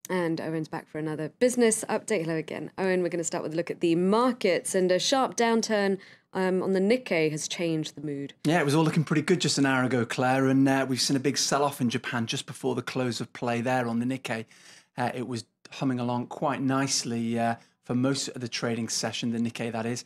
And Owen's back for another business update. Hello again. Owen, we're going to start with a look at the markets, and a sharp downturn on the Nikkei has changed the mood. Yeah, it was all looking pretty good just an hour ago, Claire, and we've seen a big sell-off in Japan just before the close of play there on the Nikkei. It was humming along quite nicely for most of the trading session, the Nikkei that is,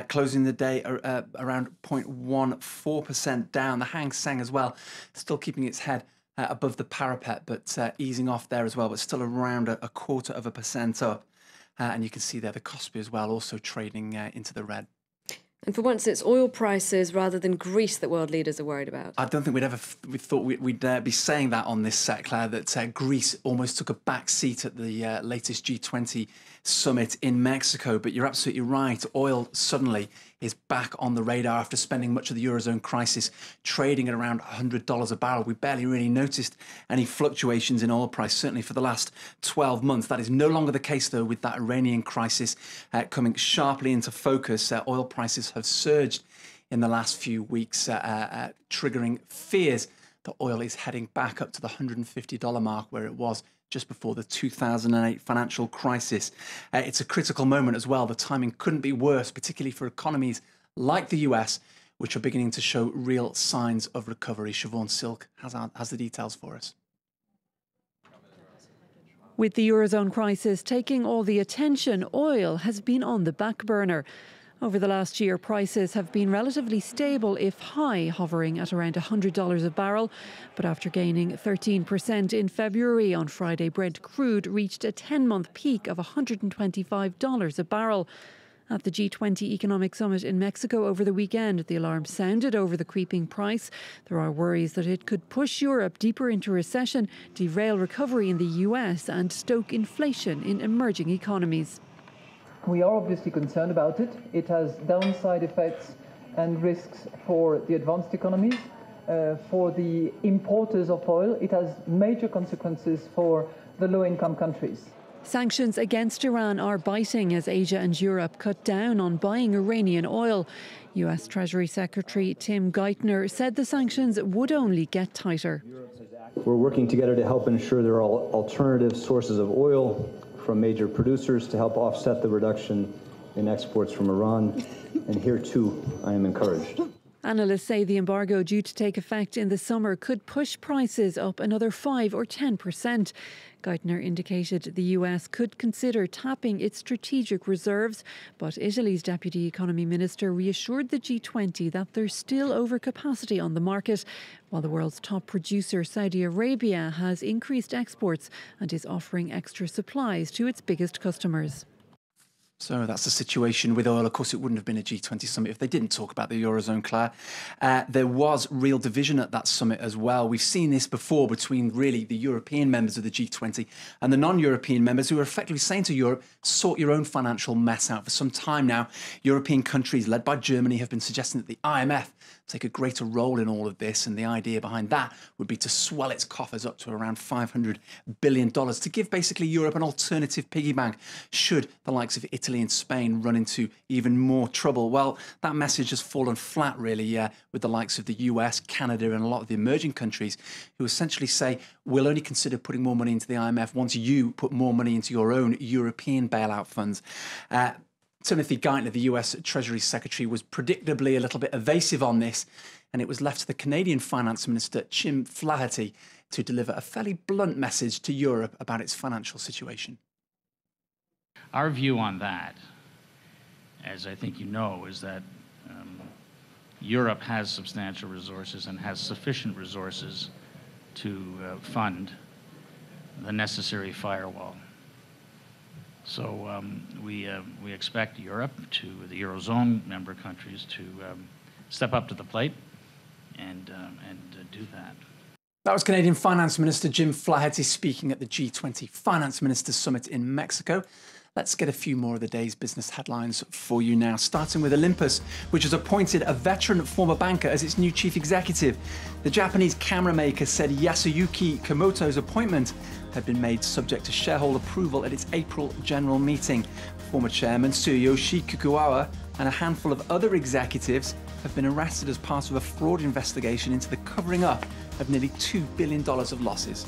closing the day around 0.14% down. The Hang Seng as well, still keeping its head above the parapet, but easing off there as well, but still around a 0.25% up. And you can see there the Kospi as well, also trading into the red. And for once, it's oil prices rather than Greece that world leaders are worried about. I don't think we thought we'd be saying that on this set, Claire, that Greece almost took a back seat at the latest G20 summit in Mexico. But you're absolutely right. Oil suddenly is back on the radar after spending much of the Eurozone crisis trading at around $100 a barrel. We barely really noticed any fluctuations in oil price, certainly for the last 12 months. That is no longer the case, though, with that Iranian crisis coming sharply into focus. Oil prices have surged in the last few weeks, triggering fears that oil is heading back up to the $150 mark where it was just before the 2008 financial crisis. It's a critical moment as well. The timing couldn't be worse, particularly for economies like the US, which are beginning to show real signs of recovery. Siobhan Silk has the details for us. With the Eurozone crisis taking all the attention, oil has been on the back burner. Over the last year, prices have been relatively stable, if high, hovering at around $100 a barrel. But after gaining 13% in February, on Friday, Brent crude reached a 10-month peak of $125 a barrel. At the G20 Economic Summit in Mexico over the weekend, the alarm sounded over the creeping price. There are worries that it could push Europe deeper into recession, derail recovery in the US and stoke inflation in emerging economies. We are obviously concerned about it. It has downside effects and risks for the advanced economies. For the importers of oil, it has major consequences for the low-income countries. Sanctions against Iran are biting as Asia and Europe cut down on buying Iranian oil. US Treasury Secretary Tim Geithner said the sanctions would only get tighter. We're working together to help ensure there are alternative sources of oil from major producers to help offset the reduction in exports from Iran. And here, too, I am encouraged. Analysts say the embargo due to take effect in the summer could push prices up another 5 or 10%. Geithner indicated the US could consider tapping its strategic reserves, but Italy's Deputy Economy Minister reassured the G20 that there's still overcapacity on the market, while the world's top producer, Saudi Arabia, has increased exports and is offering extra supplies to its biggest customers. So that's the situation with oil. Of course, it wouldn't have been a G20 summit if they didn't talk about the Eurozone, Claire. There was real division at that summit as well. We've seen this before between really the European members of the G20 and the non-European members who are effectively saying to Europe, sort your own financial mess out. For some time now, European countries led by Germany have been suggesting that the IMF take a greater role in all of this. And the idea behind that would be to swell its coffers up to around $500 billion to give basically Europe an alternative piggy bank should the likes of Italy and Spain run into even more trouble. Well, that message has fallen flat, really, with the likes of the US, Canada and a lot of the emerging countries who essentially say, we'll only consider putting more money into the IMF once you put more money into your own European bailout funds. Timothy Geithner, the US Treasury Secretary, was predictably a little bit evasive on this, and it was left to the Canadian Finance Minister, Jim Flaherty, to deliver a fairly blunt message to Europe about its financial situation. Our view on that, as I think you know, is that Europe has substantial resources and has sufficient resources to fund the necessary firewall. So we expect Europe, the Eurozone member countries, to step up to the plate and do that. That was Canadian Finance Minister Jim Flaherty speaking at the G20 Finance Ministers Summit in Mexico. Let's get a few more of the day's business headlines for you now, starting with Olympus, which has appointed a veteran former banker as its new chief executive. The Japanese camera maker said Yasuyuki Komoto's appointment had been made subject to shareholder approval at its April general meeting. Former chairman Tsuyoshi Kikukawa and a handful of other executives have been arrested as part of a fraud investigation into the covering up of nearly $2 billion of losses.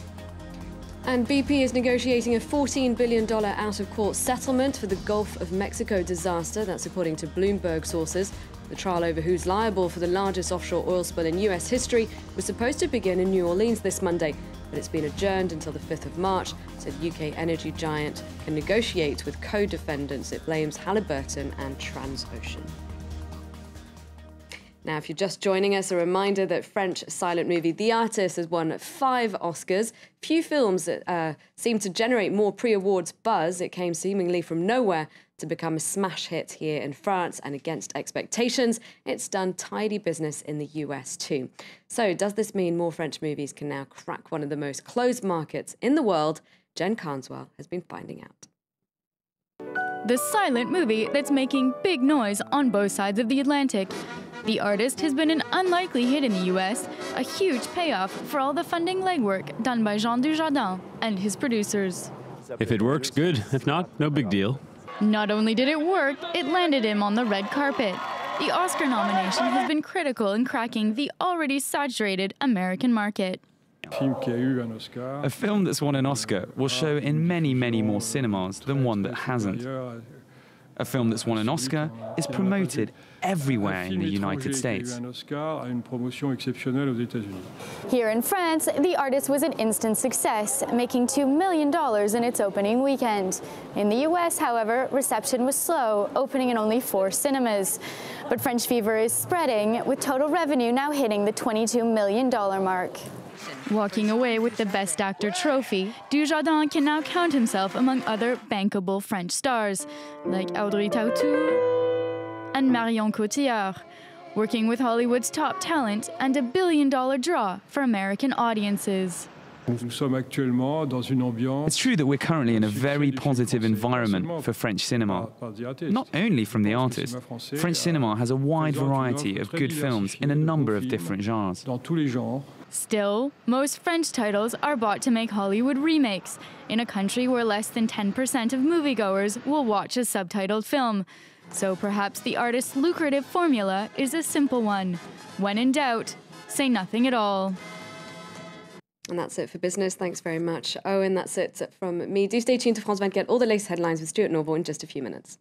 And BP is negotiating a $14 billion out-of-court settlement for the Gulf of Mexico disaster. That's according to Bloomberg sources. The trial over who's liable for the largest offshore oil spill in US history was supposed to begin in New Orleans this Monday, but it's been adjourned until the 5th of March, so the UK energy giant can negotiate with co-defendants. It blames Halliburton and Transocean. Now, if you're just joining us, a reminder that French silent movie The Artist has won 5 Oscars. Few films that seem to generate more pre-awards buzz. It came seemingly from nowhere to become a smash hit here in France, and against expectations, it's done tidy business in the US too. So does this mean more French movies can now crack one of the most closed markets in the world? Jen Carnswell has been finding out. The silent movie that's making big noise on both sides of the Atlantic. The Artist has been an unlikely hit in the US, a huge payoff for all the funding legwork done by Jean Dujardin and his producers. If it works, good. If not, no big deal. Not only did it work, it landed him on the red carpet. The Oscar nomination has been critical in cracking the already saturated American market. A film that's won an Oscar will show in many, many more cinemas than one that hasn't. A film that's won an Oscar is promoted everywhere in the United States. Here in France, The Artist was an instant success, making $2 million in its opening weekend. In the US, however, reception was slow, opening in only 4 cinemas. But French fever is spreading, with total revenue now hitting the $22 million mark. Walking away with the Best Actor trophy, Dujardin can now count himself among other bankable French stars, like Audrey Tautou and Marion Cotillard, working with Hollywood's top talent and a billion-dollar draw for American audiences. It's true that we're currently in a very positive environment for French cinema. Not only from The Artist, French cinema has a wide variety of good films in a number of different genres. Still, most French titles are bought to make Hollywood remakes, in a country where less than 10% of moviegoers will watch a subtitled film. So perhaps The Artist's lucrative formula is a simple one. When in doubt, say nothing at all. And that's it for business. Thanks very much, Owen. That's it from me. Do stay tuned to France 24. All the latest headlines with Stuart Norval in just a few minutes.